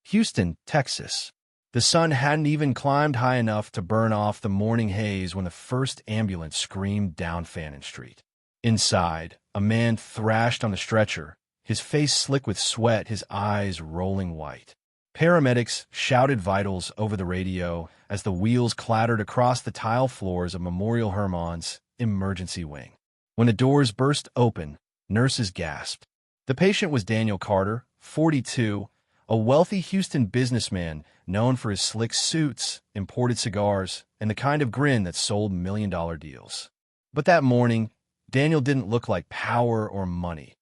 Houston, Texas. The sun hadn't even climbed high enough to burn off the morning haze when the first ambulance screamed down Fannin Street. Inside, a man thrashed on the stretcher, his face slick with sweat, his eyes rolling white. Paramedics shouted vitals over the radio as the wheels clattered across the tile floors of Memorial Hermann's emergency wing. When the doors burst open, nurses gasped. The patient was Daniel Carter, 42, a wealthy Houston businessman known for his slick suits, imported cigars, and the kind of grin that sold million-dollar deals. But that morning, Daniel didn't look like power or money.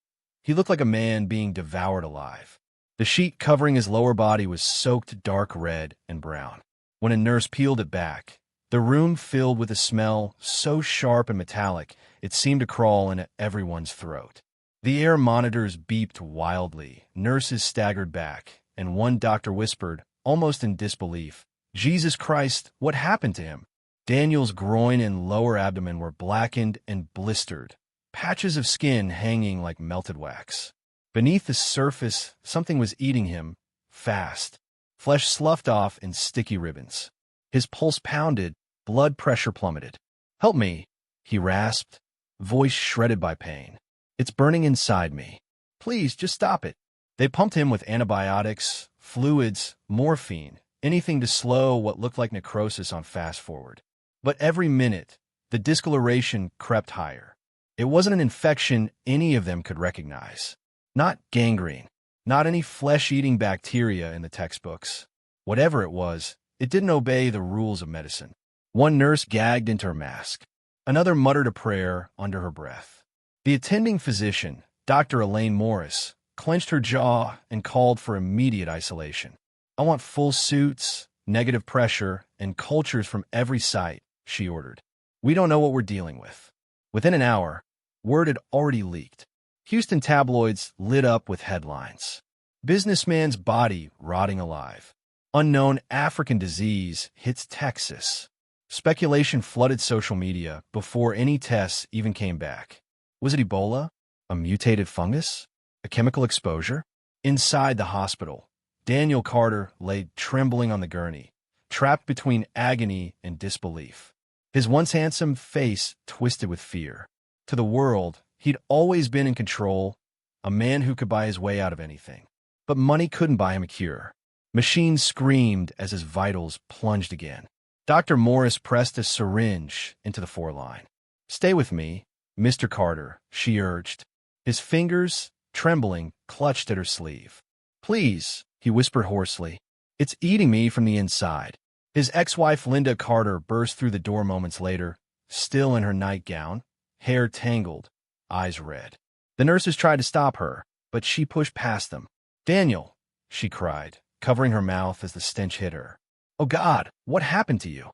He looked like a man being devoured alive. The sheet covering his lower body was soaked dark red and brown. When a nurse peeled it back, the room filled with a smell so sharp and metallic it seemed to crawl into everyone's throat. The air monitors beeped wildly, nurses staggered back, and one doctor whispered, almost in disbelief, "Jesus Christ, what happened to him?" Daniel's groin and lower abdomen were blackened and blistered, patches of skin hanging like melted wax. Beneath the surface, something was eating him, fast. Flesh sloughed off in sticky ribbons. His pulse pounded, blood pressure plummeted. "Help me," he rasped, voice shredded by pain. "It's burning inside me. Please, just stop it." They pumped him with antibiotics, fluids, morphine, anything to slow what looked like necrosis on fast forward. But every minute, the discoloration crept higher. It wasn't an infection any of them could recognize. Not gangrene, not any flesh-eating bacteria in the textbooks. Whatever it was, it didn't obey the rules of medicine. One nurse gagged into her mask. Another muttered a prayer under her breath. The attending physician, Dr. Elaine Morris, clenched her jaw and called for immediate isolation. "I want full suits, negative pressure, and cultures from every site," she ordered. "We don't know what we're dealing with." Within an hour, word had already leaked. Houston tabloids lit up with headlines. "Businessman's body rotting alive. Unknown African disease hits Texas." Speculation flooded social media before any tests even came back. Was it Ebola? A mutated fungus? A chemical exposure? Inside the hospital, Daniel Carter lay trembling on the gurney, trapped between agony and disbelief. His once handsome face twisted with fear. To the world, he'd always been in control, a man who could buy his way out of anything. But money couldn't buy him a cure. Machines screamed as his vitals plunged again. Dr. Morris pressed a syringe into the foreline. "Stay with me, Mr. Carter," she urged. His fingers, trembling, clutched at her sleeve. "Please," he whispered hoarsely. "It's eating me from the inside." His ex-wife Linda Carter burst through the door moments later, still in her nightgown, hair tangled, eyes red. The nurses tried to stop her, but she pushed past them. "Daniel," she cried, covering her mouth as the stench hit her. "Oh God, what happened to you?"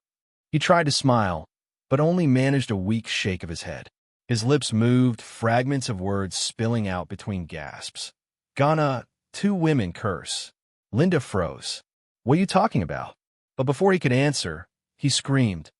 He tried to smile, but only managed a weak shake of his head. His lips moved, fragments of words spilling out between gasps. "Gonna, two women curse." Linda froze. "What are you talking about?" But before he could answer, he screamed,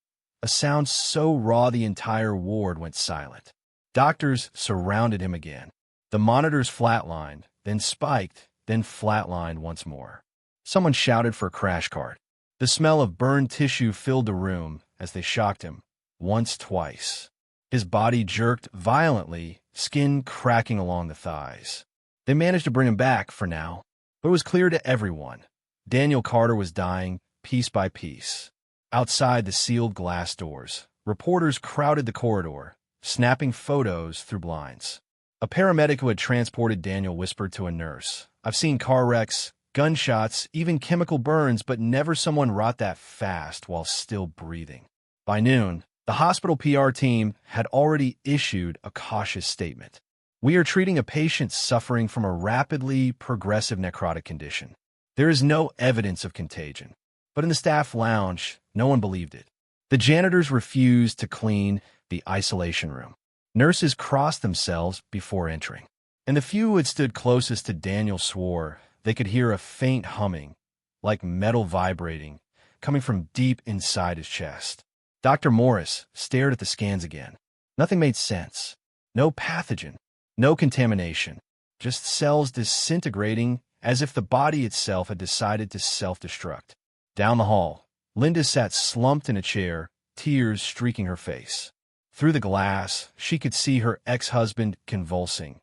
a sound so raw the entire ward went silent. Doctors surrounded him again. The monitors flatlined, then spiked, then flatlined once more. Someone shouted for a crash cart. The smell of burned tissue filled the room as they shocked him, once, twice. His body jerked violently, skin cracking along the thighs. They managed to bring him back for now, but it was clear to everyone. Daniel Carter was dying, piece by piece. Outside the sealed glass doors, reporters crowded the corridor, snapping photos through blinds. A paramedic who had transported Daniel whispered to a nurse, "I've seen car wrecks, gunshots, even chemical burns, but never someone rot that fast while still breathing." By noon, the hospital PR team had already issued a cautious statement. "We are treating a patient suffering from a rapidly progressive necrotic condition. There is no evidence of contagion." But in the staff lounge, no one believed it. The janitors refused to clean the isolation room. Nurses crossed themselves before entering. And the few who had stood closest to Daniel swore they could hear a faint humming, like metal vibrating, coming from deep inside his chest. Dr. Morris stared at the scans again. Nothing made sense. No pathogen, no contamination, just cells disintegrating as if the body itself had decided to self-destruct. Down the hall, Linda sat slumped in a chair, tears streaking her face. Through the glass, she could see her ex-husband convulsing,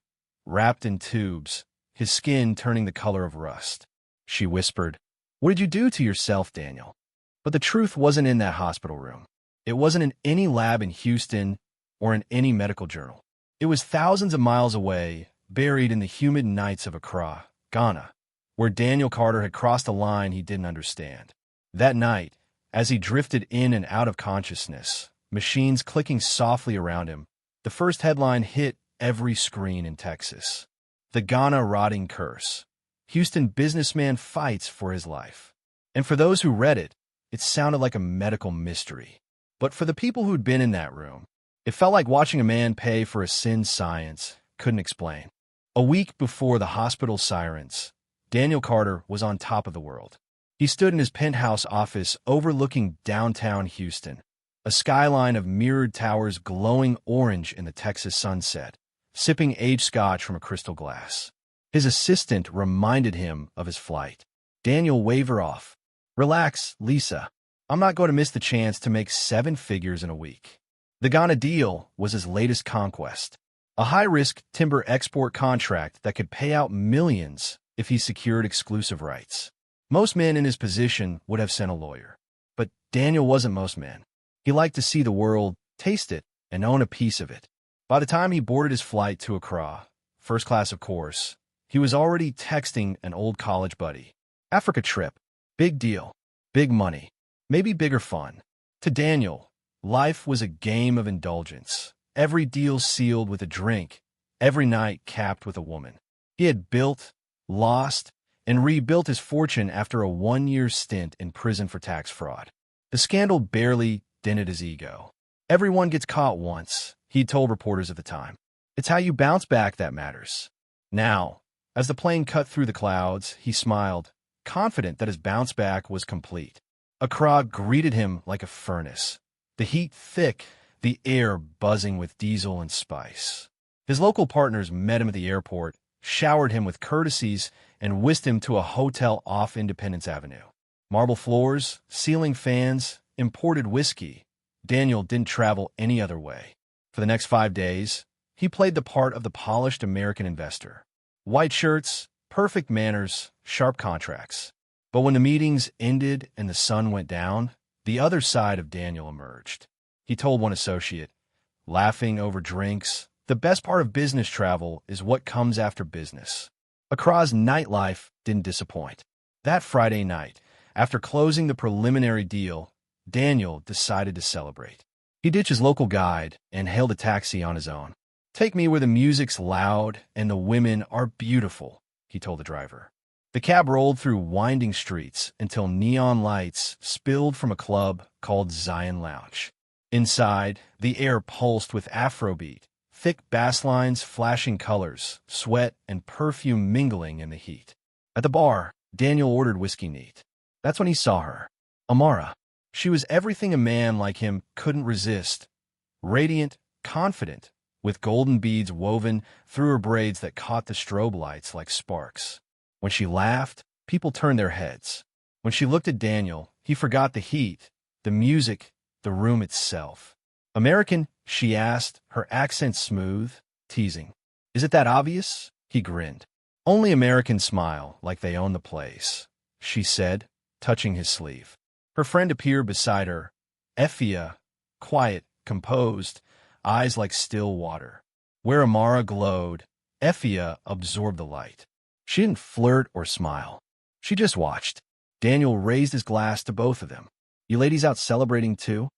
wrapped in tubes, his skin turning the color of rust. She whispered, "What did you do to yourself, Daniel?" But the truth wasn't in that hospital room. It wasn't in any lab in Houston or in any medical journal. It was thousands of miles away, buried in the humid nights of Accra, Ghana, where Daniel Carter had crossed a line he didn't understand. That night, as he drifted in and out of consciousness, machines clicking softly around him, the first headline hit every screen in Texas. The Ghana rotting curse. Houston businessman fights for his life. And for those who read it, it sounded like a medical mystery. But for the people who'd been in that room, it felt like watching a man pay for a sin science couldn't explain. A week before the hospital sirens, Daniel Carter was on top of the world. He stood in his penthouse office overlooking downtown Houston, a skyline of mirrored towers glowing orange in the Texas sunset, sipping aged scotch from a crystal glass. His assistant reminded him of his flight. Daniel waved her off. "Relax, Lisa. I'm not going to miss the chance to make 7 figures in a week." The Ghana deal was his latest conquest, a high-risk timber export contract that could pay out millions if he secured exclusive rights. Most men in his position would have sent a lawyer. But Daniel wasn't most men. He liked to see the world, taste it, and own a piece of it. By the time he boarded his flight to Accra, first class of course, he was already texting an old college buddy. Africa trip. Big deal. Big money. Maybe bigger fun. To Daniel, life was a game of indulgence. Every deal sealed with a drink. Every night capped with a woman. He had built, lost, and rebuilt his fortune after a 1-year stint in prison for tax fraud. The scandal barely dented his ego. "Everyone gets caught once," he told reporters at the time. "It's how you bounce back that matters." Now, as the plane cut through the clouds, he smiled, confident that his bounce back was complete. Accra greeted him like a furnace, the heat thick, the air buzzing with diesel and spice. His local partners met him at the airport, showered him with courtesies, and whisked him to a hotel off Independence Avenue. Marble floors, ceiling fans, imported whiskey. Daniel didn't travel any other way. For the next 5 days, he played the part of the polished American investor. White shirts, perfect manners, sharp contracts. But when the meetings ended and the sun went down, the other side of Daniel emerged. He told one associate, laughing over drinks, "The best part of business travel is what comes after business." Accra's nightlife didn't disappoint. That Friday night, after closing the preliminary deal, Daniel decided to celebrate. He ditched his local guide and hailed a taxi on his own. "Take me where the music's loud and the women are beautiful," he told the driver. The cab rolled through winding streets until neon lights spilled from a club called Zion Lounge. Inside, the air pulsed with Afrobeat, thick bass lines flashing colors, sweat and perfume mingling in the heat. At the bar, Daniel ordered whiskey neat. That's when he saw her. Amara. She was everything a man like him couldn't resist. Radiant, confident, with golden beads woven through her braids that caught the strobe lights like sparks. When she laughed, people turned their heads. When she looked at Daniel, he forgot the heat, the music, the room itself. "American?" she asked, her accent smooth, teasing. "Is it that obvious?" He grinned. "Only Americans smile like they own the place," she said, touching his sleeve. Her friend appeared beside her, Effia, quiet, composed, eyes like still water. Where Amara glowed, Effia absorbed the light. She didn't flirt or smile. She just watched. Daniel raised his glass to both of them. "You ladies out celebrating too?"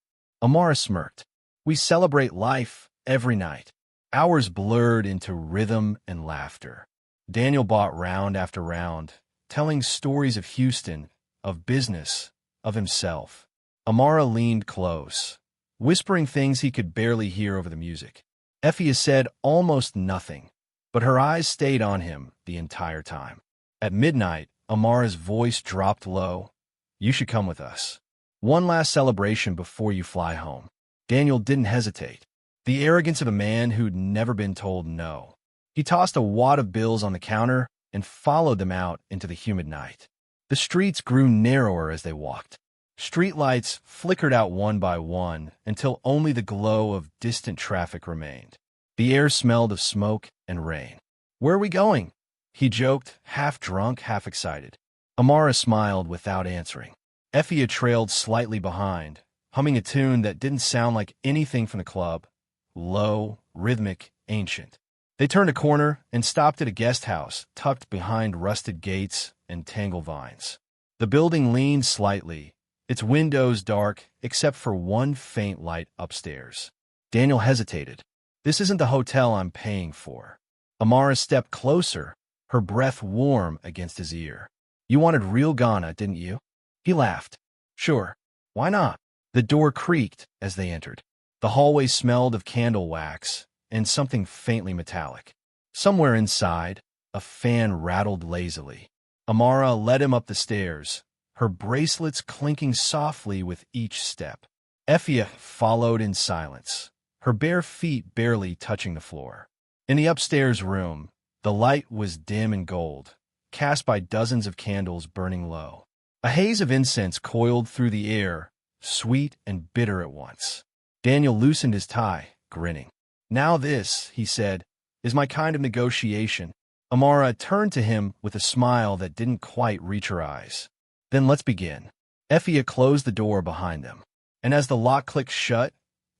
Amara smirked. "We celebrate life every night." Hours blurred into rhythm and laughter. Daniel bought round after round, telling stories of Houston, of business, of himself. Amara leaned close, whispering things he could barely hear over the music. Effie said almost nothing, but her eyes stayed on him the entire time. At midnight, Amara's voice dropped low. "You should come with us. One last celebration before you fly home." Daniel didn't hesitate. The arrogance of a man who'd never been told no. He tossed a wad of bills on the counter, and followed them out into the humid night. The streets grew narrower as they walked. Streetlights flickered out one by one until only the glow of distant traffic remained. The air smelled of smoke and rain. "Where are we going?" he joked, half drunk, half excited. Amara smiled without answering. Effia trailed slightly behind, humming a tune that didn't sound like anything from the club. Low, rhythmic, ancient. They turned a corner and stopped at a guest house tucked behind rusted gates and tangled vines. The building leaned slightly, its windows dark except for one faint light upstairs. Daniel hesitated. "This isn't the hotel I'm paying for." Amara stepped closer, her breath warm against his ear. "You wanted real Ghana, didn't you?" He laughed. "Sure. Why not?" The door creaked as they entered. The hallway smelled of candle wax and something faintly metallic. Somewhere inside, a fan rattled lazily. Amara led him up the stairs, her bracelets clinking softly with each step. Effia followed in silence, her bare feet barely touching the floor. In the upstairs room, the light was dim and gold, cast by dozens of candles burning low. A haze of incense coiled through the air, sweet and bitter at once. Daniel loosened his tie, grinning. "Now this," he said, "is my kind of negotiation." Amara turned to him with a smile that didn't quite reach her eyes. "Then let's begin." Effia closed the door behind them. And as the lock clicked shut,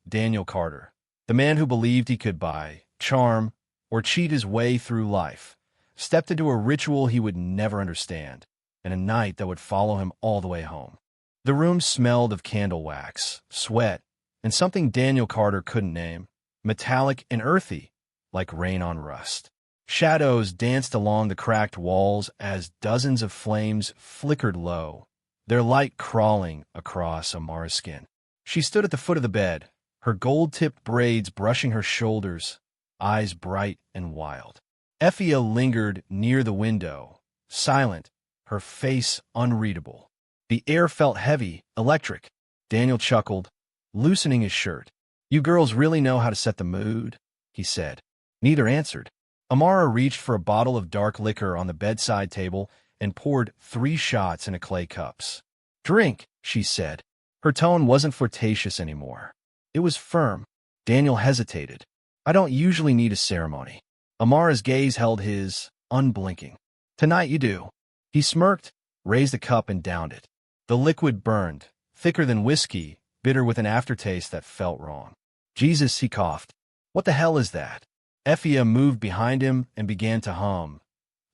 Daniel Carter, the man who believed he could buy, charm, or cheat his way through life, stepped into a ritual he would never understand, and a night that would follow him all the way home. The room smelled of candle wax, sweat, and something Daniel Carter couldn't name, metallic and earthy, like rain on rust. Shadows danced along the cracked walls as dozens of flames flickered low, their light crawling across Amara's skin. She stood at the foot of the bed, her gold-tipped braids brushing her shoulders, eyes bright and wild. Effia lingered near the window, silent, her face unreadable. The air felt heavy, electric. Daniel chuckled, loosening his shirt. "You girls really know how to set the mood," he said. Neither answered. Amara reached for a bottle of dark liquor on the bedside table and poured 3 shots into clay cups. "Drink," she said. Her tone wasn't flirtatious anymore. It was firm. Daniel hesitated. "I don't usually need a ceremony." Amara's gaze held his, unblinking. "Tonight you do." He smirked, raised a cup and downed it. The liquid burned, thicker than whiskey, bitter with an aftertaste that felt wrong. "Jesus," he coughed. "What the hell is that?" Effia moved behind him and began to hum,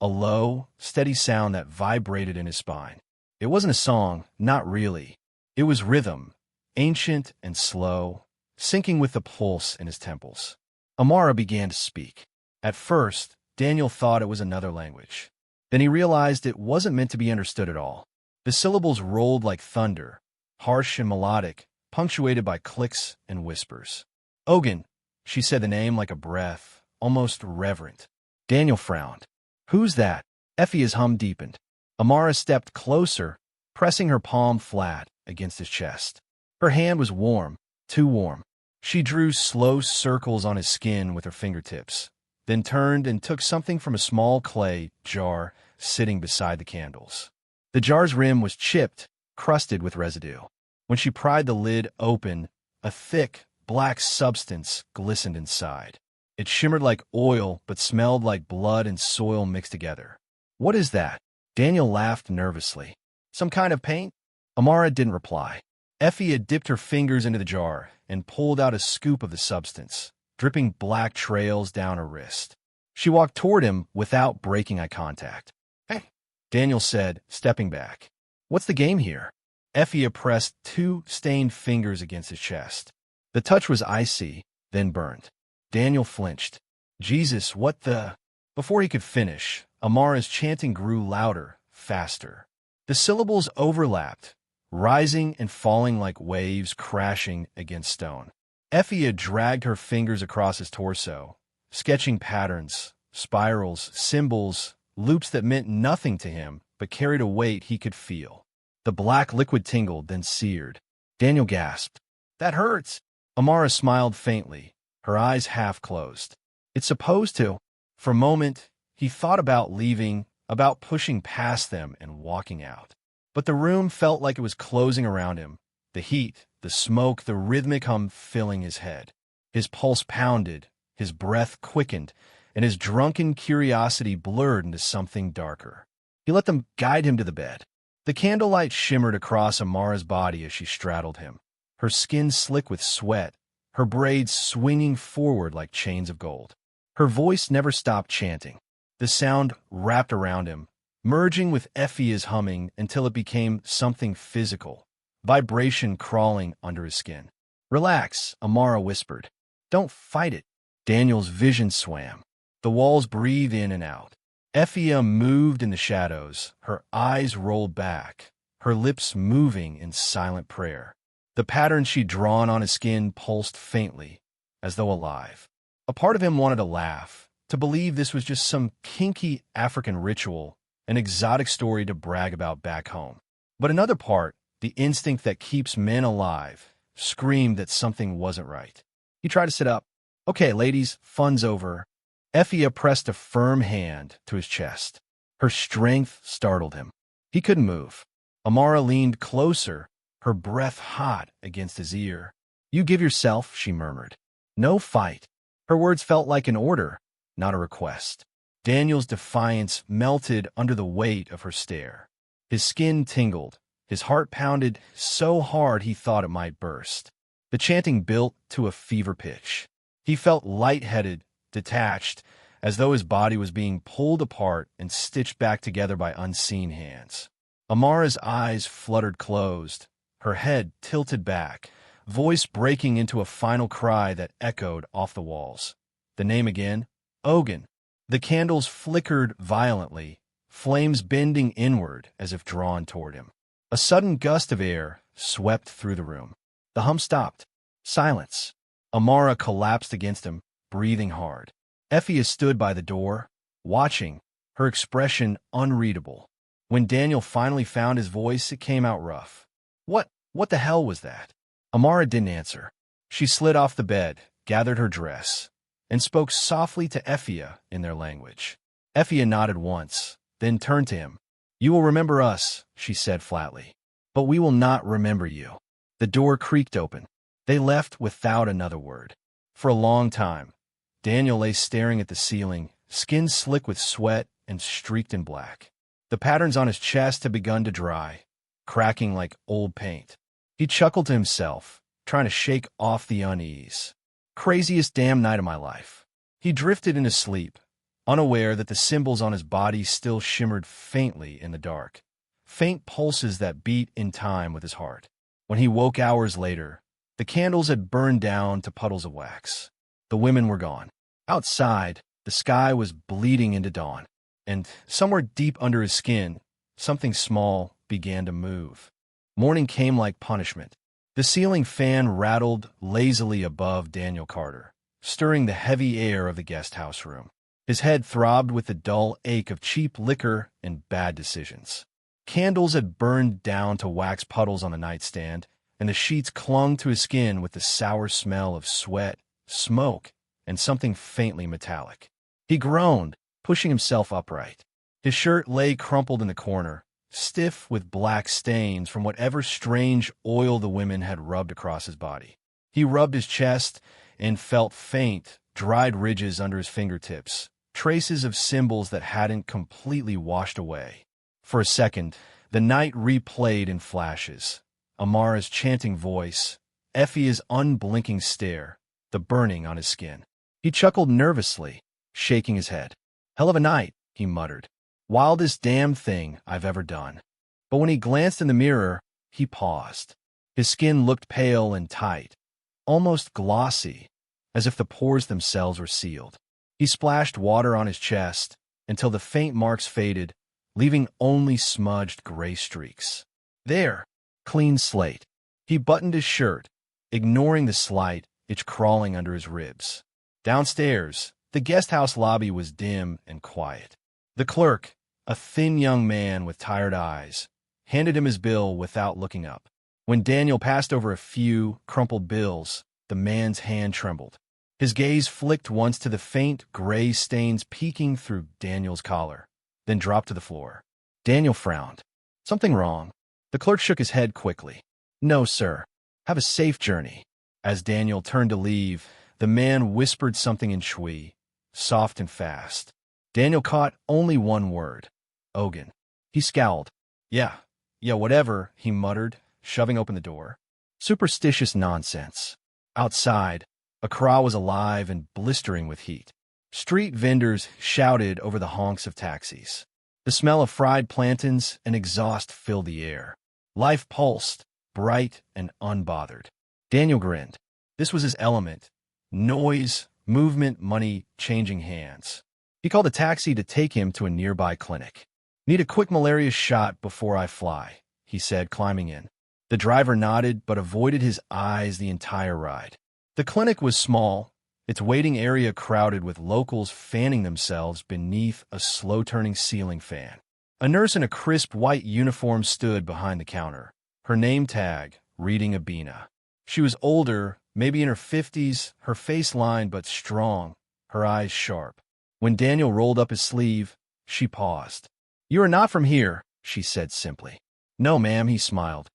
a low, steady sound that vibrated in his spine. It wasn't a song, not really. It was rhythm, ancient and slow, syncing with the pulse in his temples. Amara began to speak. At first, Daniel thought it was another language. Then he realized it wasn't meant to be understood at all. The syllables rolled like thunder, harsh and melodic, punctuated by clicks and whispers. "Ogun," she said the name like a breath, almost reverent. Daniel frowned. "Who's that?" Effia's hum deepened. Amara stepped closer, pressing her palm flat against his chest. Her hand was warm, too warm. She drew slow circles on his skin with her fingertips, then turned and took something from a small clay jar sitting beside the candles. The jar's rim was chipped, crusted with residue. When she pried the lid open, a thick, black substance glistened inside. It shimmered like oil, but smelled like blood and soil mixed together. "What is that?" Daniel laughed nervously. "Some kind of paint?" Amara didn't reply. Effia dipped her fingers into the jar and pulled out a scoop of the substance, dripping black trails down her wrist. She walked toward him without breaking eye contact. "Hey," Daniel said, stepping back. "What's the game here?" Effia pressed 2 stained fingers against his chest. The touch was icy, then burned. Daniel flinched. "Jesus, what the—" Before he could finish, Amara's chanting grew louder, faster. The syllables overlapped, rising and falling like waves crashing against stone. Effia dragged her fingers across his torso, sketching patterns, spirals, symbols, loops that meant nothing to him but carried a weight he could feel. The black liquid tingled, then seared. Daniel gasped. "That hurts." Amara smiled faintly, her eyes half closed. "It's supposed to." For a moment, He thought about leaving, about pushing past them and walking out. But the room felt like it was closing around him, the heat, the smoke, the rhythmic hum filling his head. His pulse pounded, his breath quickened, and his drunken curiosity blurred into something darker. He let them guide him to the bed. The candlelight shimmered across Amara's body as she straddled him, her skin slick with sweat, her braids swinging forward like chains of gold. Her voice never stopped chanting. The sound wrapped around him, merging with Effie's humming until it became something physical, vibration crawling under his skin. "Relax," Amara whispered. "Don't fight it." Daniel's vision swam. The walls breathed in and out. Effie moved in the shadows, her eyes rolled back, her lips moving in silent prayer. The pattern she'd drawn on his skin pulsed faintly, as though alive. A part of him wanted to laugh, to believe this was just some kinky African ritual, an exotic story to brag about back home. But another part, the instinct that keeps men alive, screamed that something wasn't right. He tried to sit up. "Okay, ladies, fun's over." Effie pressed a firm hand to his chest. Her strength startled him. He couldn't move. Amara leaned closer, her breath hot against his ear. "You give yourself," she murmured. "No fight." Her words felt like an order, not a request. Daniel's defiance melted under the weight of her stare. His skin tingled. His heart pounded so hard he thought it might burst. The chanting built to a fever pitch. He felt lightheaded, detached, as though his body was being pulled apart and stitched back together by unseen hands. Amara's eyes fluttered closed, her head tilted back, voice breaking into a final cry that echoed off the walls. The name again? Ogun. The candles flickered violently, flames bending inward as if drawn toward him. A sudden gust of air swept through the room. The hum stopped. Silence. Amara collapsed against him, breathing hard. Effie stood by the door, watching, her expression unreadable. When Daniel finally found his voice, it came out rough. What the hell was that?" Amara didn't answer. She slid off the bed, gathered her dress, and spoke softly to Effie in their language. Effie nodded once, then turned to him. "You will remember us," she said flatly. "But we will not remember you." The door creaked open. They left without another word. For a long time, Daniel lay staring at the ceiling, skin slick with sweat and streaked in black. The patterns on his chest had begun to dry, cracking like old paint. He chuckled to himself, trying to shake off the unease. Craziest damn night of my life. He drifted into sleep, unaware that the symbols on his body still shimmered faintly in the dark, faint pulses that beat in time with his heart. When he woke hours later, the candles had burned down to puddles of wax. The women were gone. Outside, the sky was bleeding into dawn, and somewhere deep under his skin, something small began to move. Morning came like punishment. The ceiling fan rattled lazily above Daniel Carter, stirring the heavy air of the guest house room. His head throbbed with the dull ache of cheap liquor and bad decisions. Candles had burned down to wax puddles on the nightstand, and the sheets clung to his skin with the sour smell of sweat, smoke, and something faintly metallic. He groaned, pushing himself upright. His shirt lay crumpled in the corner, stiff with black stains from whatever strange oil the women had rubbed across his body. He rubbed his chest and felt faint, dried ridges under his fingertips, traces of symbols that hadn't completely washed away. For a second, the night replayed in flashes. Amara's chanting voice, Effie's unblinking stare, the burning on his skin. He chuckled nervously, shaking his head. "Hell of a night," he muttered. "Wildest damn thing I've ever done." But when he glanced in the mirror, he paused. His skin looked pale and tight, almost glossy, as if the pores themselves were sealed. He splashed water on his chest until the faint marks faded, leaving only smudged gray streaks. There, clean slate. He buttoned his shirt, ignoring the slight itch crawling under his ribs. Downstairs, the guest house lobby was dim and quiet. The clerk, a thin young man with tired eyes, handed him his bill without looking up. When Daniel passed over a few crumpled bills, the man's hand trembled. His gaze flicked once to the faint gray stains peeking through Daniel's collar, then dropped to the floor. Daniel frowned. Something wrong? The clerk shook his head quickly. No, sir. Have a safe journey. As Daniel turned to leave, the man whispered something in Shui, soft and fast. Daniel caught only one word. Ogun. He scowled. Yeah, whatever, he muttered, shoving open the door. Superstitious nonsense. Outside, Accra was alive and blistering with heat. Street vendors shouted over the honks of taxis. The smell of fried plantains and exhaust filled the air. Life pulsed, bright and unbothered. Daniel grinned. This was his element. Noise, movement, money, changing hands. He called a taxi to take him to a nearby clinic. Need a quick malaria shot before I fly, he said, climbing in. The driver nodded but avoided his eyes the entire ride. The clinic was small, its waiting area crowded with locals fanning themselves beneath a slow-turning ceiling fan. A nurse in a crisp white uniform stood behind the counter, her name tag reading Abina. She was older, maybe in her 50s, her face lined but strong, her eyes sharp. When Daniel rolled up his sleeve, she paused. You are not from here, she said simply. No, ma'am, he smiled.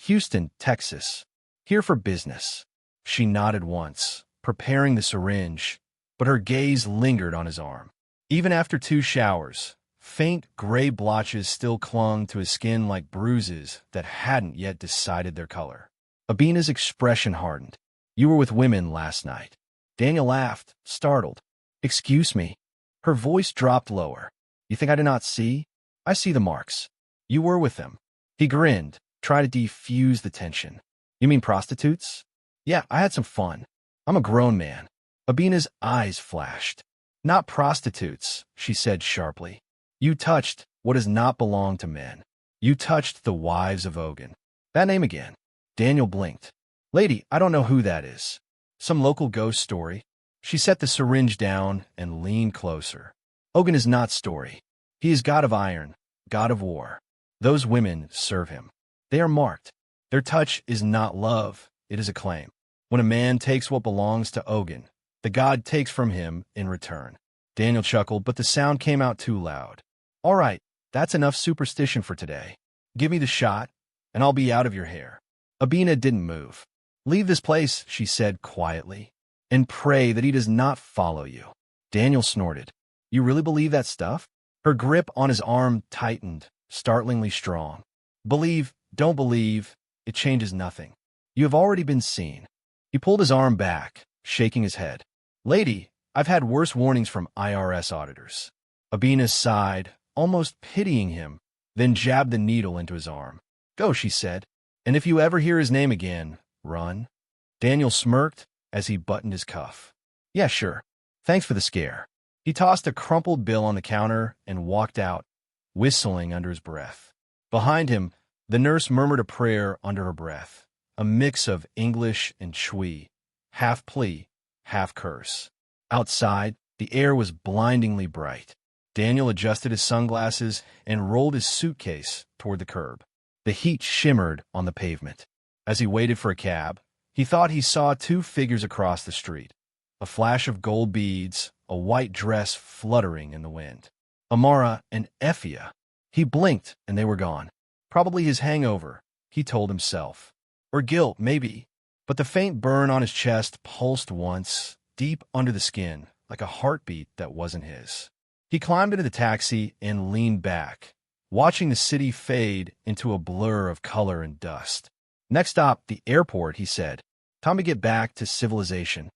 Houston, Texas. Here for business. She nodded once, preparing the syringe, but her gaze lingered on his arm. Even after 2 showers, faint gray blotches still clung to his skin like bruises that hadn't yet decided their color. Abina's expression hardened. You were with women last night. Daniel laughed, startled. Excuse me. Her voice dropped lower. You think I did not see? I see the marks. You were with them. He grinned, tried to defuse the tension. You mean prostitutes? Yeah, I had some fun. I'm a grown man. Abina's eyes flashed. Not prostitutes, she said sharply. You touched what does not belong to men. You touched the wives of Ogun. That name again. Daniel blinked. Lady, I don't know who that is. Some local ghost story. She set the syringe down and leaned closer. Ogun is not story. He is god of iron, god of war. Those women serve him. They are marked. Their touch is not love, it is a claim. When a man takes what belongs to Ogun, the god takes from him in return. Daniel chuckled, but the sound came out too loud. All right, that's enough superstition for today. Give me the shot, and I'll be out of your hair. Abina didn't move. Leave this place, she said quietly, and pray that he does not follow you. Daniel snorted. You really believe that stuff? Her grip on his arm tightened, startlingly strong. Believe, don't believe, it changes nothing. You have already been seen. He pulled his arm back, shaking his head. Lady, I've had worse warnings from IRS auditors. Abina sighed, almost pitying him, then jabbed the needle into his arm. Go, she said, and if you ever hear his name again, run. Daniel smirked as he buttoned his cuff. Yeah, sure. Thanks for the scare. He tossed a crumpled bill on the counter and walked out, whistling under his breath. Behind him, the nurse murmured a prayer under her breath, a mix of English and Shui, half plea, half curse. Outside, the air was blindingly bright. Daniel adjusted his sunglasses and rolled his suitcase toward the curb. The heat shimmered on the pavement. As he waited for a cab, he thought he saw 2 figures across the street. A flash of gold beads, a white dress fluttering in the wind. Amara and Effia. He blinked and they were gone. Probably his hangover, he told himself. Or guilt, maybe. But the faint burn on his chest pulsed once, deep under the skin, like a heartbeat that wasn't his. He climbed into the taxi and leaned back, watching the city fade into a blur of color and dust. Next stop, the airport, he said. Time to get back to civilization.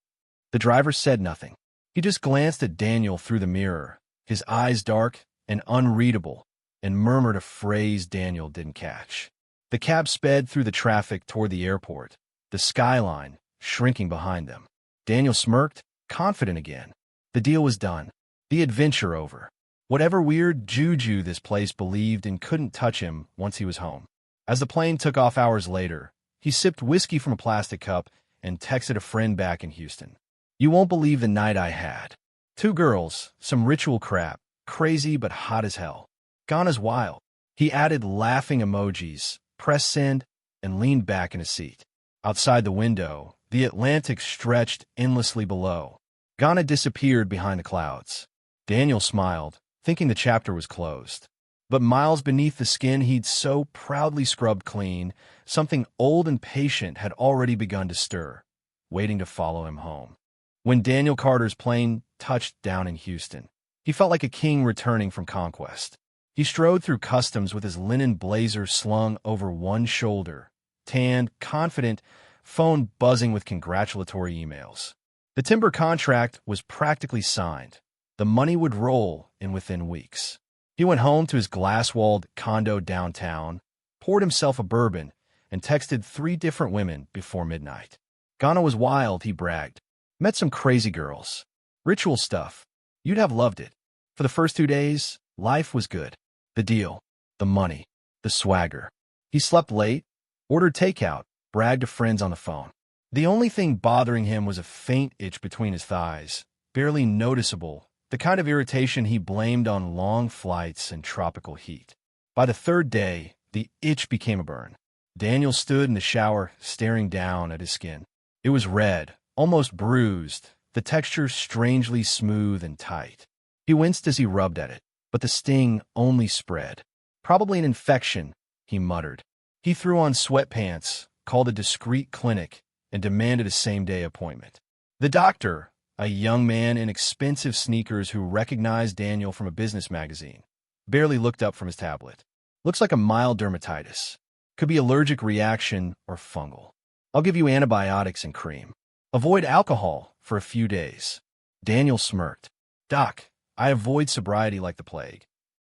The driver said nothing. He just glanced at Daniel through the mirror, his eyes dark and unreadable, and murmured a phrase Daniel didn't catch. The cab sped through the traffic toward the airport, the skyline shrinking behind them. Daniel smirked, confident again. The deal was done. The adventure over. Whatever weird juju this place believed in couldn't touch him once he was home. As the plane took off hours later, he sipped whiskey from a plastic cup and texted a friend back in Houston. You won't believe the night I had. 2 girls, some ritual crap, crazy but hot as hell. Gone as wild. He added laughing emojis, pressed send, and leaned back in his seat. Outside the window, The Atlantic stretched endlessly below. Ghana disappeared behind the clouds. Daniel smiled, thinking the chapter was closed. But miles beneath the skin he'd so proudly scrubbed clean, something old and patient had already begun to stir, waiting to follow him home. When Daniel Carter's plane touched down in Houston, he felt like a king returning from conquest. He strode through customs with his linen blazer slung over one shoulder, tanned, confident, phone buzzing with congratulatory emails. The timber contract was practically signed. The money would roll in within weeks. He went home to his glass-walled condo downtown, poured himself a bourbon, and texted 3 different women before midnight. Ghana was wild, he bragged. Met some crazy girls. Ritual stuff. You'd have loved it. For the first 2 days, life was good. The deal, the money, the swagger. He slept late, ordered takeout, bragged to friends on the phone. The only thing bothering him was a faint itch between his thighs, barely noticeable, the kind of irritation he blamed on long flights and tropical heat. By the 3rd day, the itch became a burn. Daniel stood in the shower, staring down at his skin. It was red, almost bruised, the texture strangely smooth and tight. He winced as he rubbed at it, but the sting only spread. Probably an infection, he muttered. He threw on sweatpants, called a discreet clinic, and demanded a same-day appointment. The doctor, a young man in expensive sneakers who recognized Daniel from a business magazine, barely looked up from his tablet. Looks like a mild dermatitis. Could be allergic reaction or fungal. I'll give you antibiotics and cream. Avoid alcohol for a few days. Daniel smirked. Doc, I avoid sobriety like the plague.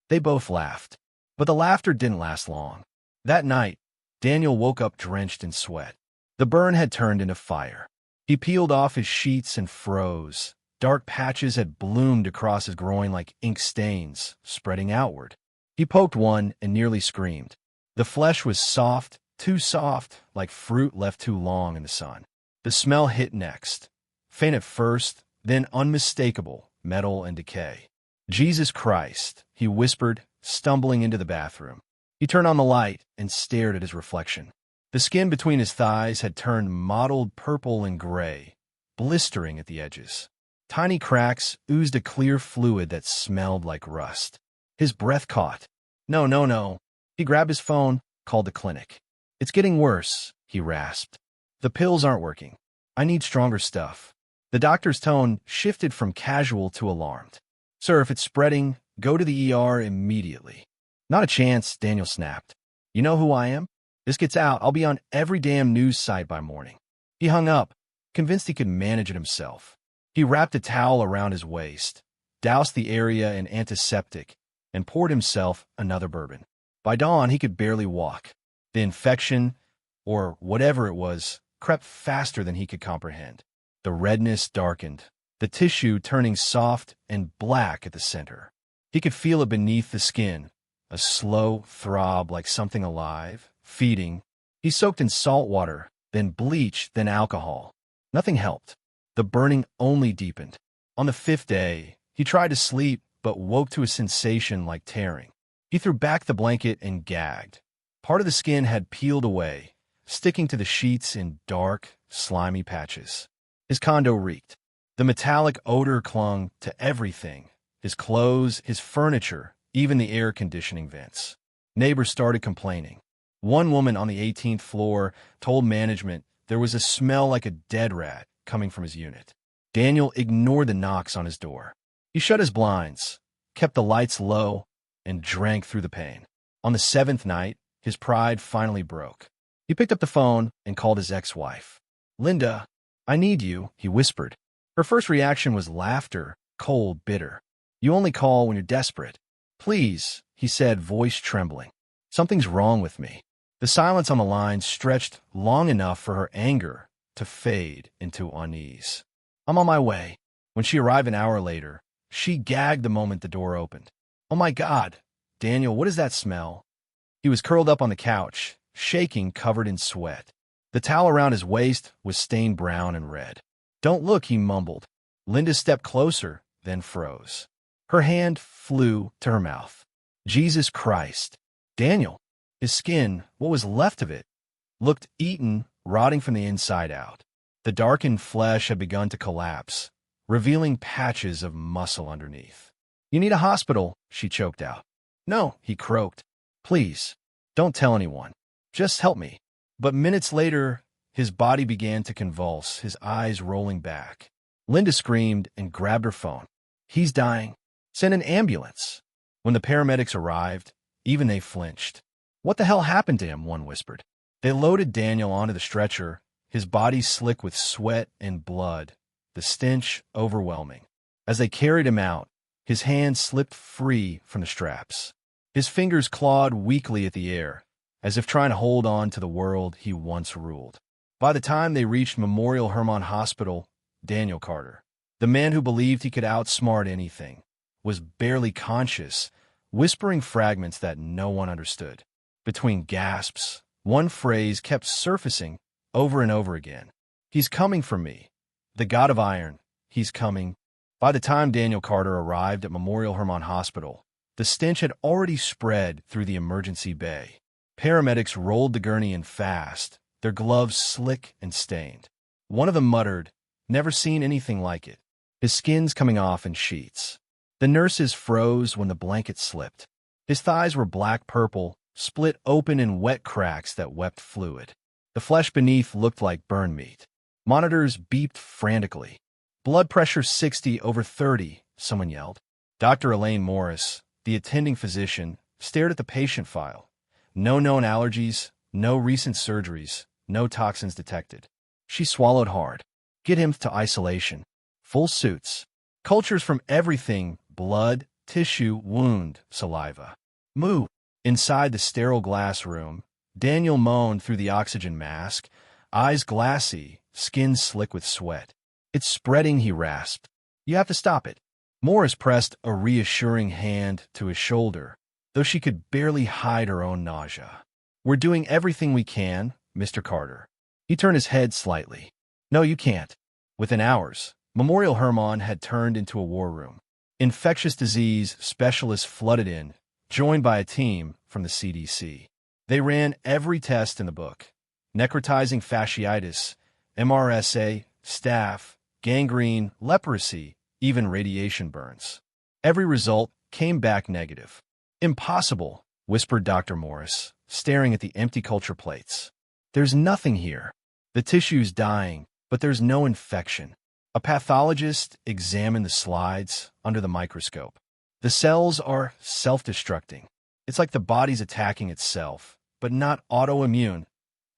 They both laughed. But the laughter didn't last long. That night, Daniel woke up drenched in sweat. The burn had turned into fire. He peeled off his sheets and froze. Dark patches had bloomed across his groin like ink stains, spreading outward. He poked one and nearly screamed. The flesh was soft, too soft, like fruit left too long in the sun. The smell hit next. Faint at first, then unmistakable, metal and decay. Jesus Christ, he whispered, stumbling into the bathroom. He turned on the light and stared at his reflection. The skin between his thighs had turned mottled purple and gray, blistering at the edges. Tiny cracks oozed a clear fluid that smelled like rust. His breath caught. No. He grabbed his phone, called the clinic. It's getting worse, he rasped. The pills aren't working. I need stronger stuff. The doctor's tone shifted from casual to alarmed. Sir, if it's spreading, go to the ER immediately. Not a chance, Daniel snapped. You know who I am? This gets out, I'll be on every damn news site by morning. He hung up, convinced he could manage it himself. He wrapped a towel around his waist, doused the area in antiseptic, and poured himself another bourbon. By dawn, he could barely walk. The infection, or whatever it was, crept faster than he could comprehend. The redness darkened, the tissue turning soft and black at the center. He could feel it beneath the skin, a slow throb like something alive, feeding. He soaked in salt water, then bleach, then alcohol. Nothing helped. The burning only deepened. On the 5th day, he tried to sleep, but woke to a sensation like tearing. He threw back the blanket and gagged. Part of the skin had peeled away, sticking to the sheets in dark, slimy patches. His condo reeked. The metallic odor clung to everything, his clothes, his furniture, even the air conditioning vents. Neighbors started complaining. One woman on the 18th floor told management there was a smell like a dead rat coming from his unit. Daniel ignored the knocks on his door. He shut his blinds, kept the lights low, and drank through the pain. On the 7th night, his pride finally broke. He picked up the phone and called his ex-wife. Linda, I need you, he whispered. Her first reaction was laughter, cold, bitter. You only call when you're desperate. Please, he said, voice trembling. Something's wrong with me. The silence on the line stretched long enough for her anger to fade into unease. I'm on my way. When she arrived an hour later, she gagged the moment the door opened. Oh my God, Daniel, what is that smell? He was curled up on the couch, shaking, covered in sweat. The towel around his waist was stained brown and red. Don't look, he mumbled. Linda stepped closer, then froze. Her hand flew to her mouth. Jesus Christ. Daniel, his skin, what was left of it, looked eaten, rotting from the inside out. The darkened flesh had begun to collapse, revealing patches of muscle underneath. "You need a hospital," she choked out. "No," he croaked. "Please, don't tell anyone. Just help me." But minutes later, his body began to convulse, his eyes rolling back. Linda screamed and grabbed her phone. "He's dying. Send an ambulance." When the paramedics arrived, even they flinched. "What the hell happened to him?" one whispered. They loaded Daniel onto the stretcher, his body slick with sweat and blood, the stench overwhelming. As they carried him out, his hands slipped free from the straps. His fingers clawed weakly at the air, as if trying to hold on to the world he once ruled. By the time they reached Memorial Hermann Hospital, Daniel Carter, the man who believed he could outsmart anything, was barely conscious, whispering fragments that no one understood. Between gasps, one phrase kept surfacing over and over again. "He's coming for me. The God of Iron. He's coming." By the time Daniel Carter arrived at Memorial Hermann Hospital, the stench had already spread through the emergency bay. Paramedics rolled the gurney in fast, their gloves slick and stained. One of them muttered, "Never seen anything like it." His skin's coming off in sheets. The nurses froze when the blanket slipped. His thighs were black-purple, split open in wet cracks that wept fluid. The flesh beneath looked like burned meat. Monitors beeped frantically. "Blood pressure 60/30, someone yelled. Dr. Elaine Morris, the attending physician, stared at the patient file. No known allergies, no recent surgeries, no toxins detected. She swallowed hard. "Get him to isolation. Full suits. Cultures from everything, blood, tissue, wound, saliva. Move." Inside the sterile glass room, Daniel moaned through the oxygen mask, eyes glassy, skin slick with sweat. "It's spreading," he rasped. "You have to stop it." Morris pressed a reassuring hand to his shoulder, though she could barely hide her own nausea. "We're doing everything we can, Mr. Carter." He turned his head slightly. "No, you can't." Within hours, Memorial Hermann had turned into a war room. Infectious disease specialists flooded in, joined by a team from the CDC. They ran every test in the book: necrotizing fasciitis, MRSA, staph, gangrene, leprosy, even radiation burns. Every result came back negative. "Impossible," whispered Dr. Morris, staring at the empty culture plates. "There's nothing here. The tissue's dying, but there's no infection." A pathologist examined the slides under the microscope. "The cells are self-destructing. It's like the body's attacking itself, but not autoimmune,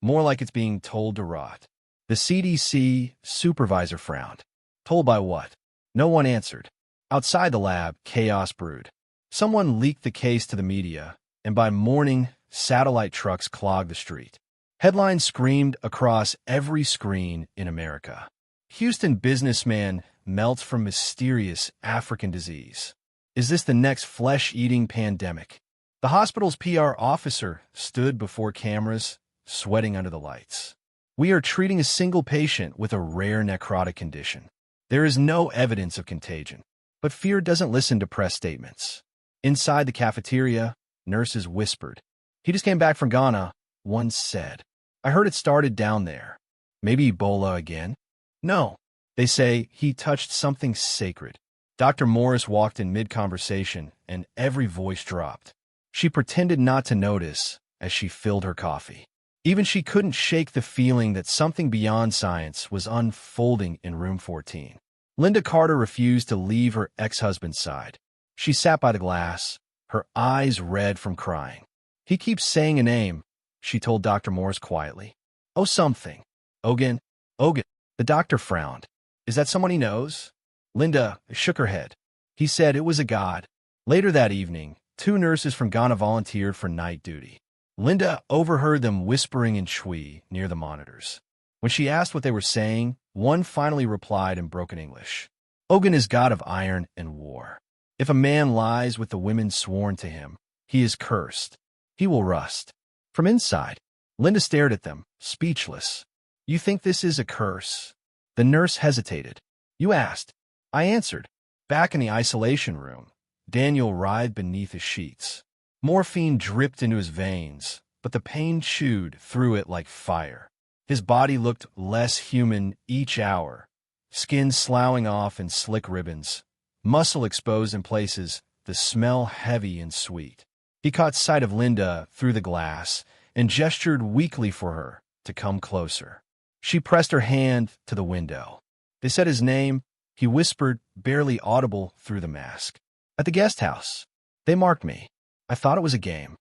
more like it's being told to rot." The CDC supervisor frowned. "Told by what?" No one answered. Outside the lab, chaos brewed. Someone leaked the case to the media, and by morning, satellite trucks clogged the street. Headlines screamed across every screen in America. "Houston businessman melts from mysterious African disease. Is this the next flesh-eating pandemic?" The hospital's PR officer stood before cameras, sweating under the lights. "We are treating a single patient with a rare necrotic condition. There is no evidence of contagion." But fear doesn't listen to press statements. Inside the cafeteria, nurses whispered. "He just came back from Ghana," one said. "I heard it started down there. Maybe Ebola again?" "No. They say he touched something sacred." Dr. Morris walked in mid-conversation, and every voice dropped. She pretended not to notice as she filled her coffee. Even she couldn't shake the feeling that something beyond science was unfolding in room 14. Linda Carter refused to leave her ex-husband's side. She sat by the glass, her eyes red from crying. "He keeps saying a name," she told Dr. Morris quietly. "Oh, something. Ogun? Ogun." The doctor frowned. "Is that someone he knows?" Linda shook her head. "He said it was a god." Later that evening, 2 nurses from Ghana volunteered for night duty. Linda overheard them whispering in Twi near the monitors. When she asked what they were saying, one finally replied in broken English. "Ogun is god of iron and war. If a man lies with the women sworn to him, he is cursed. He will rust." From inside, Linda stared at them, speechless. "You think this is a curse?" The nurse hesitated. "You asked." I answered. Back in the isolation room, Daniel writhed beneath his sheets. Morphine dripped into his veins, but the pain chewed through it like fire. His body looked less human each hour, skin sloughing off in slick ribbons, muscle exposed in places, the smell heavy and sweet. He caught sight of Linda through the glass and gestured weakly for her to come closer. She pressed her hand to the window. They said his name. He whispered, barely audible through the mask. At the guest house. They marked me. I thought it was a game.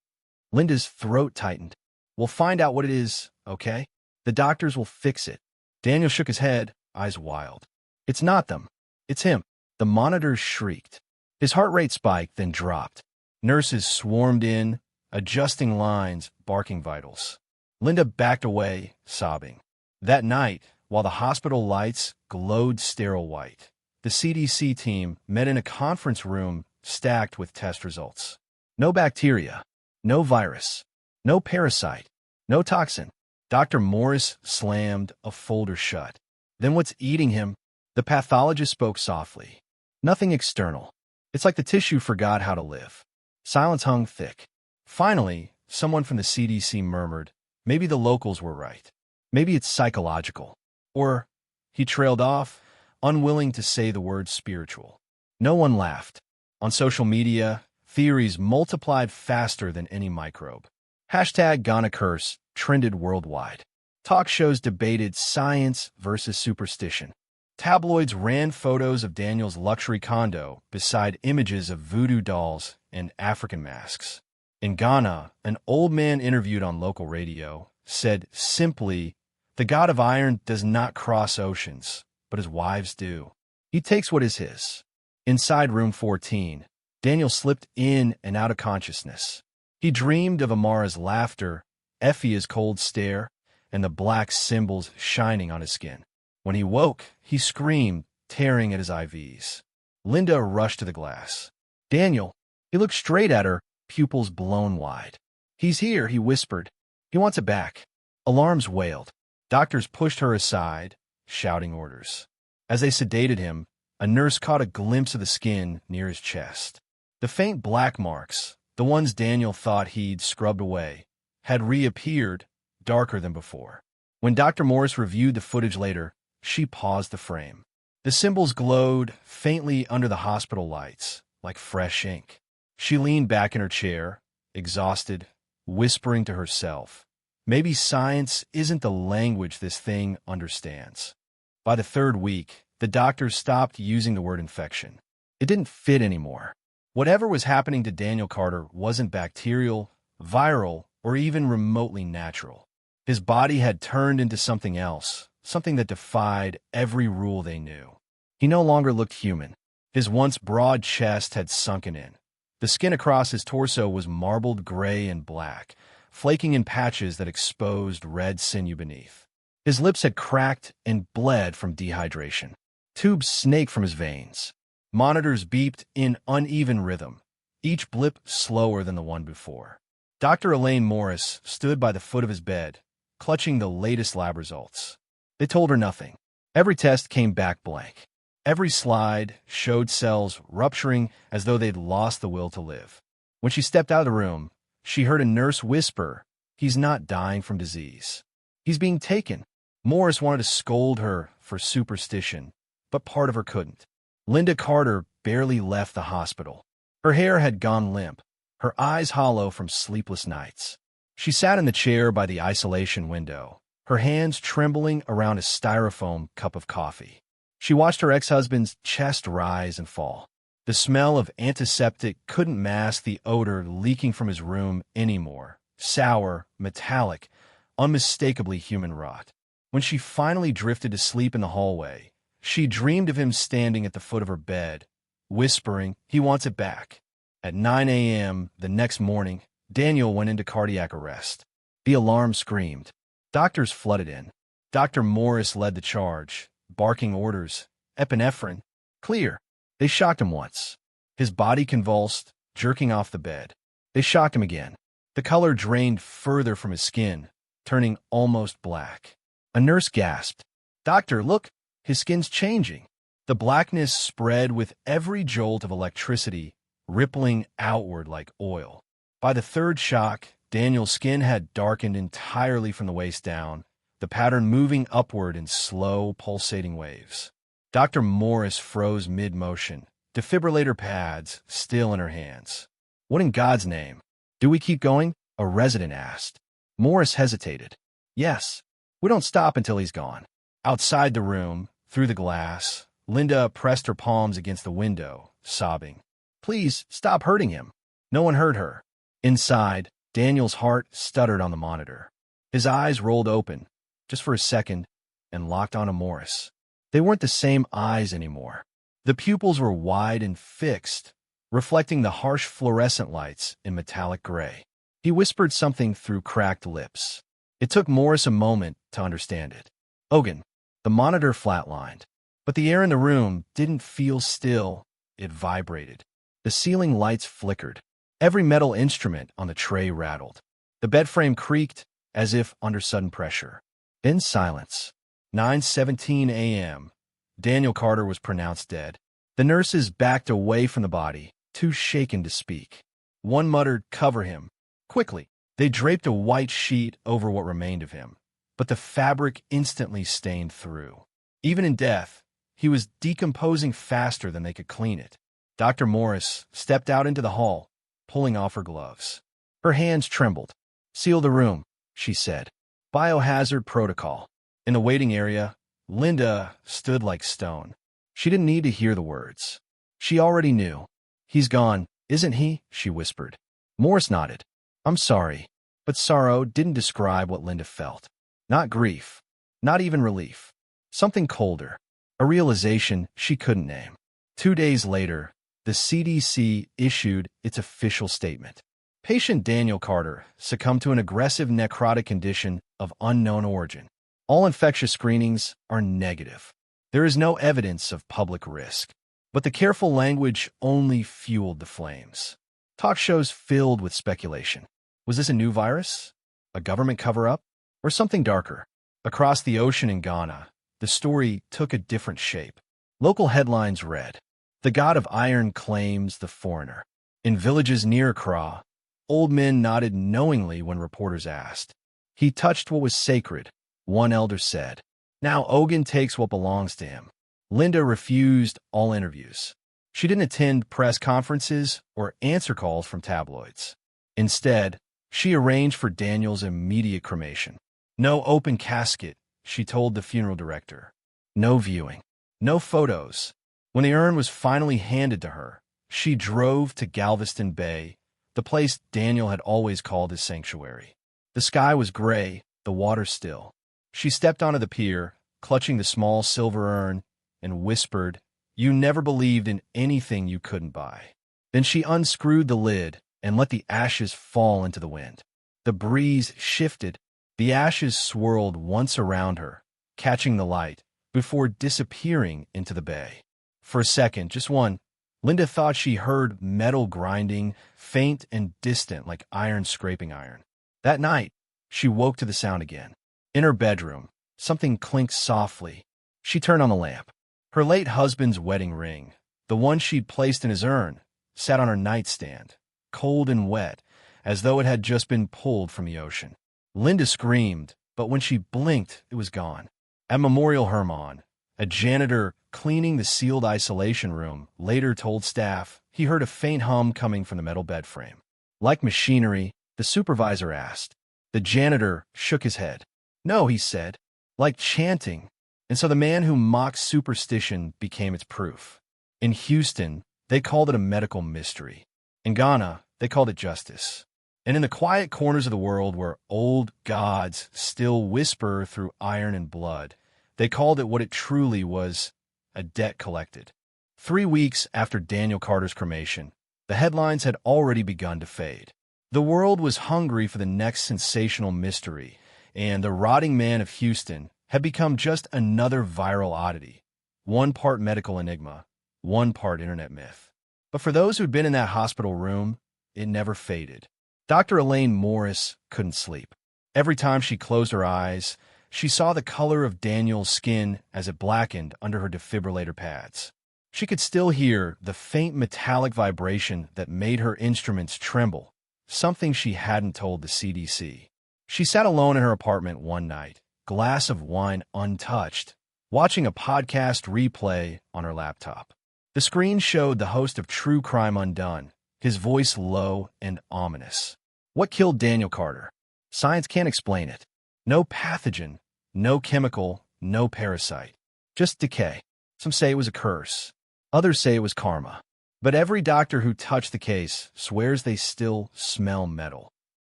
Linda's throat tightened. We'll find out what it is, okay? The doctors will fix it. Daniel shook his head, eyes wild. It's not them. It's him. The monitors shrieked. His heart rate spiked, then dropped. Nurses swarmed in, adjusting lines, barking vitals. Linda backed away, sobbing. That night, while the hospital lights glowed sterile white, the CDC team met in a conference room stacked with test results. No bacteria, no virus, no parasite, no toxin. Dr. Morris slammed a folder shut. Then what's eating him? The pathologist spoke softly. Nothing external. It's like the tissue forgot how to live. Silence hung thick. Finally, someone from the CDC murmured, maybe the locals were right. Maybe it's psychological. Or, he trailed off, unwilling to say the word spiritual. No one laughed. On social media, theories multiplied faster than any microbe. Hashtag #GonnaCurse trended worldwide. Talk shows debated science versus superstition. Tabloids ran photos of Daniel's luxury condo beside images of voodoo dolls and African masks. In Ghana, an old man interviewed on local radio said simply, "The god of iron does not cross oceans, but his wives do. He takes what is his." Inside room 14, Daniel slipped in and out of consciousness. He dreamed of Amara's laughter, Effie's cold stare, and the black symbols shining on his skin. When he woke, he screamed, tearing at his IVs. Linda rushed to the glass. Daniel, he looked straight at her, pupils blown wide. "He's here," he whispered. "He wants it back." Alarms wailed. Doctors pushed her aside, shouting orders. As they sedated him, a nurse caught a glimpse of the skin near his chest. The faint black marks, the ones Daniel thought he'd scrubbed away, had reappeared, darker than before. When Dr. Morris reviewed the footage later, she paused the frame. The symbols glowed faintly under the hospital lights, like fresh ink. She leaned back in her chair, exhausted, whispering to herself, maybe science isn't the language this thing understands. By the third week, the doctors stopped using the word infection. It didn't fit anymore. Whatever was happening to Daniel Carter wasn't bacterial, viral, or even remotely natural. His body had turned into something else, something that defied every rule they knew. He no longer looked human. His once broad chest had sunken in. The skin across his torso was marbled gray and black, flaking in patches that exposed red sinew beneath. His lips had cracked and bled from dehydration. Tubes snaked from his veins. Monitors beeped in uneven rhythm, each blip slower than the one before. Dr. Elaine Morris stood by the foot of his bed, clutching the latest lab results. They told her nothing. Every test came back blank. Every slide showed cells rupturing as though they'd lost the will to live. When she stepped out of the room, she heard a nurse whisper, "He's not dying from disease. He's being taken." Morris wanted to scold her for superstition, but part of her couldn't. Linda Carter barely left the hospital. Her hair had gone limp, her eyes hollow from sleepless nights. She sat in the chair by the isolation window, her hands trembling around a styrofoam cup of coffee. She watched her ex-husband's chest rise and fall. The smell of antiseptic couldn't mask the odor leaking from his room anymore. Sour, metallic, unmistakably human rot. When she finally drifted to sleep in the hallway, she dreamed of him standing at the foot of her bed, whispering, "He wants it back." At 9 a.m. the next morning, Daniel went into cardiac arrest. The alarm screamed. Doctors flooded in. Dr. Morris led the charge, barking orders. Epinephrine. Clear. They shocked him once. His body convulsed, jerking off the bed. They shocked him again. The color drained further from his skin, turning almost black. A nurse gasped. "Doctor, look, his skin's changing." The blackness spread with every jolt of electricity, rippling outward like oil. By the third shock, Daniel's skin had darkened entirely from the waist down, the pattern moving upward in slow, pulsating waves. Dr. Morris froze mid-motion, defibrillator pads still in her hands. "What in God's name? Do we keep going?" a resident asked. Morris hesitated. "Yes. We don't stop until he's gone." Outside the room, through the glass, Linda pressed her palms against the window, sobbing. "Please, stop hurting him." No one heard her. Inside, Daniel's heart stuttered on the monitor. His eyes rolled open, just for a second, and locked onto Morris. They weren't the same eyes anymore. The pupils were wide and fixed, reflecting the harsh fluorescent lights in metallic gray. He whispered something through cracked lips. It took Morris a moment to understand it. "Ogun." The monitor flatlined, but the air in the room didn't feel still. It vibrated. The ceiling lights flickered. Every metal instrument on the tray rattled. The bed frame creaked, as if under sudden pressure. Then silence. 9:17 a.m. Daniel Carter was pronounced dead. The nurses backed away from the body, too shaken to speak. One muttered, "Cover him." Quickly, they draped a white sheet over what remained of him, but the fabric instantly stained through. Even in death, he was decomposing faster than they could clean it. Dr. Morris stepped out into the hall, pulling off her gloves. Her hands trembled. "Seal the room," she said. "Biohazard protocol." In the waiting area, Linda stood like stone. She didn't need to hear the words. She already knew. "He's gone, isn't he?" she whispered. Morris nodded. "I'm sorry." But sorrow didn't describe what Linda felt. Not grief. Not even relief. Something colder. A realization she couldn't name. 2 days later, the CDC issued its official statement. Patient Daniel Carter succumbed to an aggressive necrotic condition of unknown origin. All infectious screenings are negative. There is no evidence of public risk. But the careful language only fueled the flames. Talk shows filled with speculation. Was this a new virus? A government cover-up? Or something darker? Across the ocean in Ghana, the story took a different shape. Local headlines read, "The God of Iron claims the foreigner." In villages near Accra, old men nodded knowingly when reporters asked. "He touched what was sacred," one elder said. "Now Ogun takes what belongs to him." Linda refused all interviews. She didn't attend press conferences or answer calls from tabloids. Instead, she arranged for Daniel's immediate cremation. No open casket, she told the funeral director. No viewing. No photos. When the urn was finally handed to her, she drove to Galveston Bay, the place Daniel had always called his sanctuary. The sky was gray, the water still. She stepped onto the pier, clutching the small silver urn, and whispered, "You never believed in anything you couldn't buy." Then she unscrewed the lid and let the ashes fall into the wind. The breeze shifted. The ashes swirled once around her, catching the light, before disappearing into the bay. For a second, just one, Linda thought she heard metal grinding, faint and distant like iron scraping iron. That night, she woke to the sound again. In her bedroom, something clinked softly. She turned on the lamp. Her late husband's wedding ring, the one she'd placed in his urn, sat on her nightstand, cold and wet, as though it had just been pulled from the ocean. Linda screamed, but when she blinked, it was gone. At Memorial Hermann, a janitor cleaning the sealed isolation room later told staff he heard a faint hum coming from the metal bed frame. Like machinery, the supervisor asked. The janitor shook his head. "No," he said, "like chanting." And so the man who mocked superstition became its proof. In Houston, they called it a medical mystery. In Ghana, they called it justice. And in the quiet corners of the world where old gods still whisper through iron and blood, they called it what it truly was, a debt collected. 3 weeks after Daniel Carter's cremation, the headlines had already begun to fade. The world was hungry for the next sensational mystery, and the rotting man of Houston had become just another viral oddity, one part medical enigma, one part internet myth. But for those who'd been in that hospital room, it never faded. Dr. Elaine Morris couldn't sleep. Every time she closed her eyes, she saw the color of Daniel's skin as it blackened under her defibrillator pads. She could still hear the faint metallic vibration that made her instruments tremble, something she hadn't told the CDC. She sat alone in her apartment one night, glass of wine untouched, watching a podcast replay on her laptop. The screen showed the host of True Crime Undone, his voice low and ominous. What killed Daniel Carter? Science can't explain it. No pathogen, no chemical, no parasite. Just decay. Some say it was a curse. Others say it was karma. But every doctor who touched the case swears they still smell metal.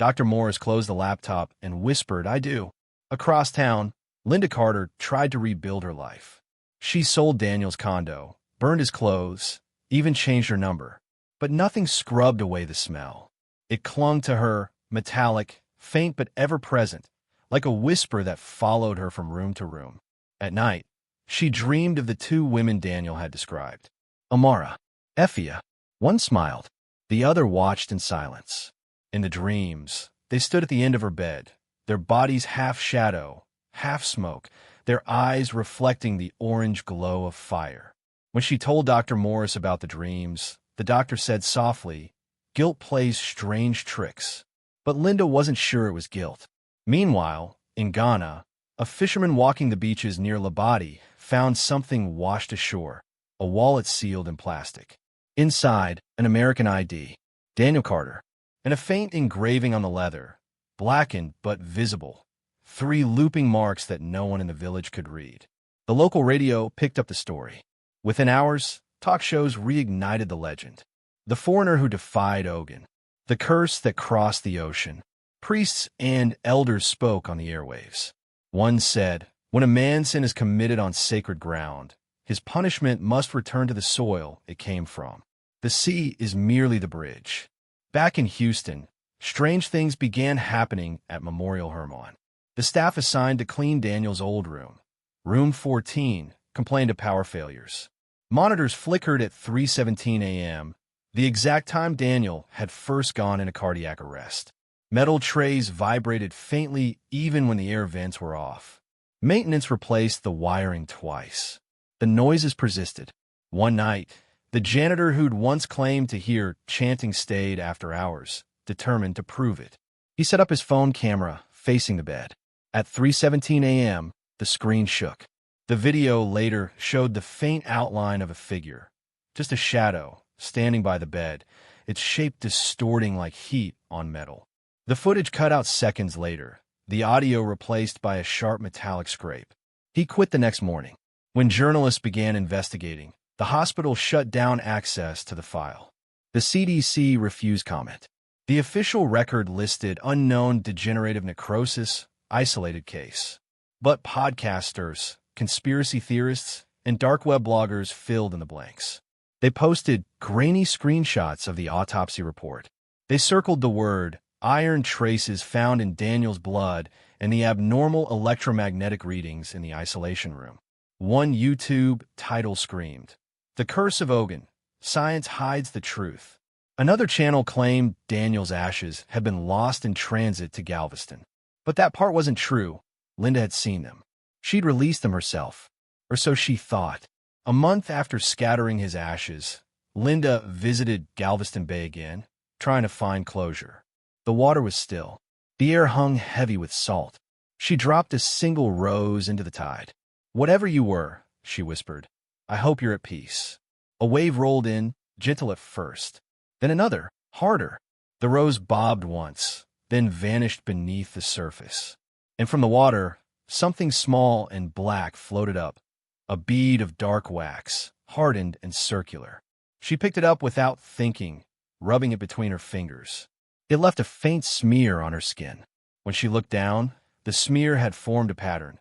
Dr. Morris closed the laptop and whispered, "I do." Across town, Linda Carter tried to rebuild her life. She sold Daniel's condo, burned his clothes, even changed her number. But nothing scrubbed away the smell. It clung to her, metallic, faint but ever-present, like a whisper that followed her from room to room. At night, she dreamed of the two women Daniel had described. Amara, Effia. One smiled. The other watched in silence. In the dreams, they stood at the end of her bed, their bodies half shadow, half smoke, their eyes reflecting the orange glow of fire. When she told Dr. Morris about the dreams, the doctor said softly, "Guilt plays strange tricks." But Linda wasn't sure it was guilt. Meanwhile, in Ghana, a fisherman walking the beaches near Labadi found something washed ashore, a wallet sealed in plastic. Inside, an American ID, Daniel Carter, and a faint engraving on the leather, blackened but visible, 3 looping marks that no one in the village could read. The local radio picked up the story. Within hours, talk shows reignited the legend. The foreigner who defied Ogun. The curse that crossed the ocean. Priests and elders spoke on the airwaves. One said, "When a man's sin is committed on sacred ground, his punishment must return to the soil it came from. The sea is merely the bridge." Back in Houston, strange things began happening at Memorial Hermann. The staff assigned to clean Daniel's old room, Room 14, complained of power failures. Monitors flickered at 3:17 a.m., the exact time Daniel had first gone into cardiac arrest. Metal trays vibrated faintly even when the air vents were off. Maintenance replaced the wiring twice. The noises persisted. One night, the janitor who'd once claimed to hear chanting stayed after hours, determined to prove it. He set up his phone camera facing the bed. At 3:17 a.m., the screen shook. The video later showed the faint outline of a figure, just a shadow, standing by the bed, its shape distorting like heat on metal. The footage cut out seconds later, the audio replaced by a sharp metallic scrape. He quit the next morning. When journalists began investigating, the hospital shut down access to the file. The CDC refused comment. The official record listed unknown degenerative necrosis, isolated case. But podcasters, conspiracy theorists, and dark web bloggers filled in the blanks. They posted grainy screenshots of the autopsy report. They circled the word iron traces found in Daniel's blood and the abnormal electromagnetic readings in the isolation room. One YouTube title screamed, "The Curse of Ogun. Science hides the truth." Another channel claimed Daniel's ashes had been lost in transit to Galveston. But that part wasn't true. Linda had seen them. She'd released them herself, or so she thought. A month after scattering his ashes, Linda visited Galveston Bay again, trying to find closure. The water was still. The air hung heavy with salt. She dropped a single rose into the tide. "Whatever you were," she whispered, "I hope you're at peace." A wave rolled in, gentle at first. Then another, harder. The rose bobbed once, then vanished beneath the surface. And from the water, something small and black floated up, a bead of dark wax, hardened and circular. She picked it up without thinking, rubbing it between her fingers. It left a faint smear on her skin. When she looked down, the smear had formed a pattern.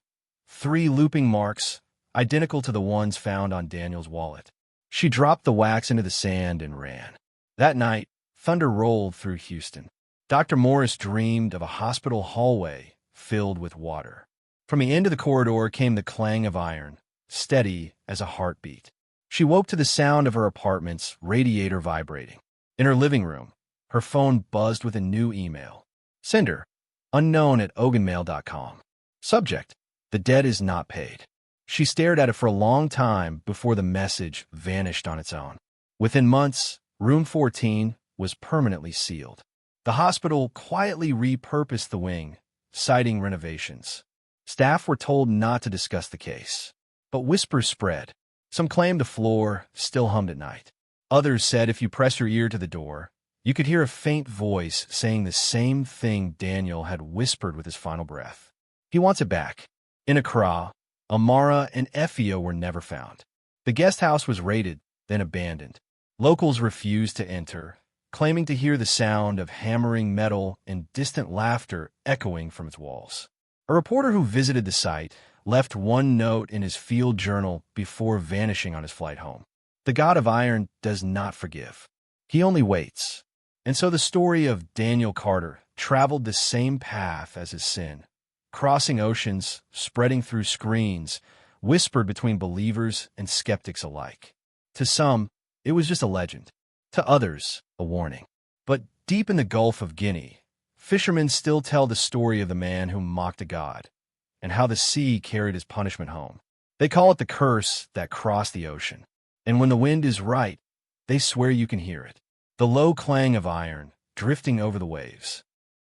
3 looping marks, identical to the ones found on Daniel's wallet. She dropped the wax into the sand and ran. That night, thunder rolled through Houston. Dr. Morris dreamed of a hospital hallway filled with water. From the end of the corridor came the clang of iron, steady as a heartbeat. She woke to the sound of her apartment's radiator vibrating. In her living room, her phone buzzed with a new email. Sender, unknown@ogunmail.com. Subject, the debt is not paid. She stared at it for a long time before the message vanished on its own. Within months, Room 14 was permanently sealed. The hospital quietly repurposed the wing, citing renovations. Staff were told not to discuss the case. But whispers spread. Some claimed the floor still hummed at night. Others said if you press your ear to the door, you could hear a faint voice saying the same thing Daniel had whispered with his final breath. He wants it back. In Accra, Amara and Efio were never found. The guest house was raided, then abandoned. Locals refused to enter, claiming to hear the sound of hammering metal and distant laughter echoing from its walls. A reporter who visited the site left one note in his field journal before vanishing on his flight home. The God of Iron does not forgive. He only waits. And so the story of Daniel Carter traveled the same path as his sin, crossing oceans, spreading through screens, whispered between believers and skeptics alike. To some, it was just a legend. To others, a warning. But deep in the Gulf of Guinea, fishermen still tell the story of the man who mocked a god, and how the sea carried his punishment home. They call it the curse that crossed the ocean. And when the wind is right, they swear you can hear it. The low clang of iron drifting over the waves.